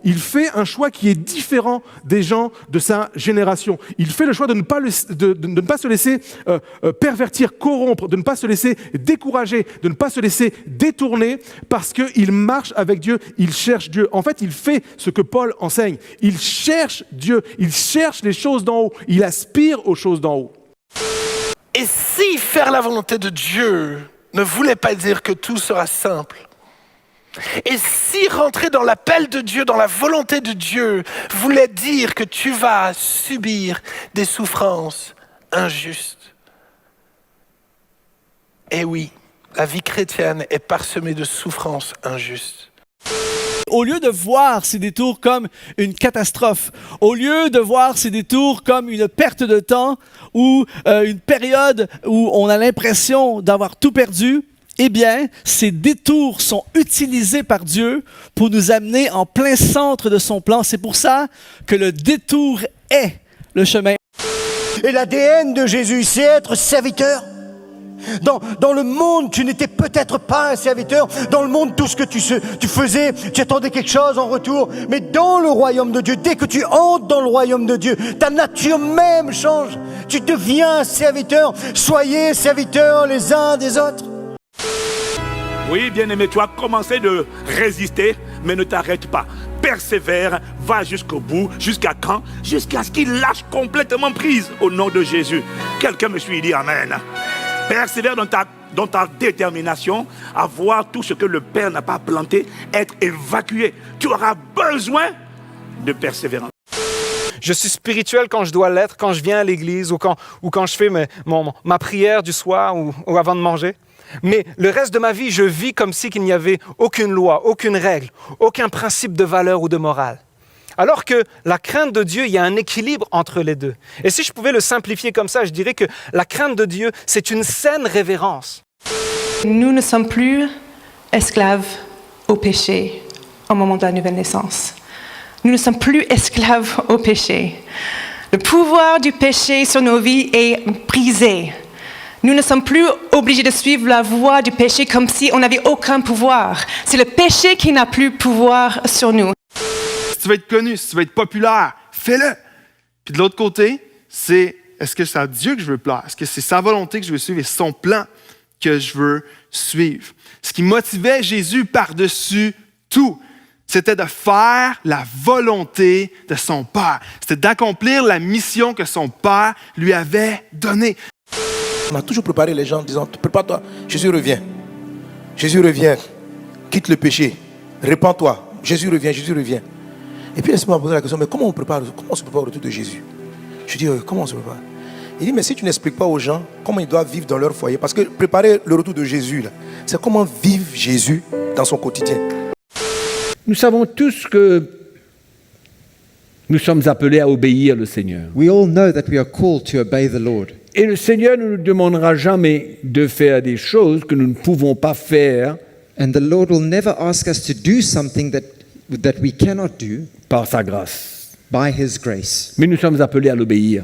il fait un choix qui est différent des gens de sa génération. Il fait le choix de ne pas, de ne pas se laisser pervertir, corrompre, de ne pas se laisser décourager, de ne pas se laisser détourner parce qu'il marche avec Dieu, il cherche Dieu. En fait, il fait ce que Paul enseigne. Il cherche Dieu, il cherche les choses d'en haut, il aspire aux choses d'en haut. Et si faire la volonté de Dieu ne voulait pas dire que tout sera simple, et si rentrer dans l'appel de Dieu, dans la volonté de Dieu, voulait dire que tu vas subir des souffrances injustes. Eh oui, la vie chrétienne est parsemée de souffrances injustes. Au lieu de voir ces détours comme une catastrophe, au lieu de voir ces détours comme une perte de temps ou une période où on a l'impression d'avoir tout perdu, eh bien, ces détours sont utilisés par Dieu pour nous amener en plein centre de son plan. C'est pour ça que le détour est le chemin. Et l'ADN de Jésus, c'est être serviteur. Dans le monde, tu n'étais peut-être pas un serviteur. Dans le monde, tout ce que tu faisais, tu attendais quelque chose en retour. Mais dans le royaume de Dieu, dès que tu entres dans le royaume de Dieu, ta nature même change. Tu deviens un serviteur. Soyez serviteurs les uns des autres. Oui, bien-aimé, tu as commencé de résister, mais ne t'arrête pas. Persévère, va jusqu'au bout. Jusqu'à quand? Jusqu'à ce qu'il lâche complètement prise au nom de Jésus. Quelqu'un me suit et dit Amen. Persévère dans ta détermination à voir tout ce que le Père n'a pas planté être évacué. Tu auras besoin de persévérance. Je suis spirituel quand je dois l'être, quand je viens à l'église ou quand je fais ma prière du soir ou avant de manger. Mais le reste de ma vie, je vis comme si qu'il n'y avait aucune loi, aucune règle, aucun principe de valeur ou de morale. Alors que la crainte de Dieu, il y a un équilibre entre les deux. Et si je pouvais le simplifier comme ça, je dirais que la crainte de Dieu, c'est une saine révérence. Nous ne sommes plus esclaves au péché au moment de la nouvelle naissance. Nous ne sommes plus esclaves au péché. Le pouvoir du péché sur nos vies est brisé. Nous ne sommes plus obligés de suivre la voie du péché comme si on n'avait aucun pouvoir. C'est le péché qui n'a plus pouvoir sur nous. Si tu veux être connu, si tu veux être populaire, fais-le. Puis de l'autre côté, c'est est-ce que c'est à Dieu que je veux plaire? Est-ce que c'est sa volonté que je veux suivre et son plan que je veux suivre? Ce qui motivait Jésus par-dessus tout, c'était de faire la volonté de son Père. C'était d'accomplir la mission que son Père lui avait donnée. On a toujours préparé les gens en disant, prépare-toi, Jésus revient. Jésus revient, quitte le péché, répands-toi, Jésus revient, Jésus revient. Et puis laisse-moi poser la question, mais comment on se prépare au retour de Jésus? Je dis, comment on se prépare? Il dit, mais si tu n'expliques pas aux gens comment ils doivent vivre dans leur foyer, parce que préparer le retour de Jésus, c'est comment vivre Jésus dans son quotidien. Nous savons tous que nous sommes appelés à obéir le Seigneur. We all know that we are called to obey the Lord. Et le Seigneur ne nous demandera jamais de faire des choses que nous ne pouvons pas faire. And the Lord will never ask us to do something that we cannot do par sa grâce. By His grace. Mais nous sommes appelés à l'obéir.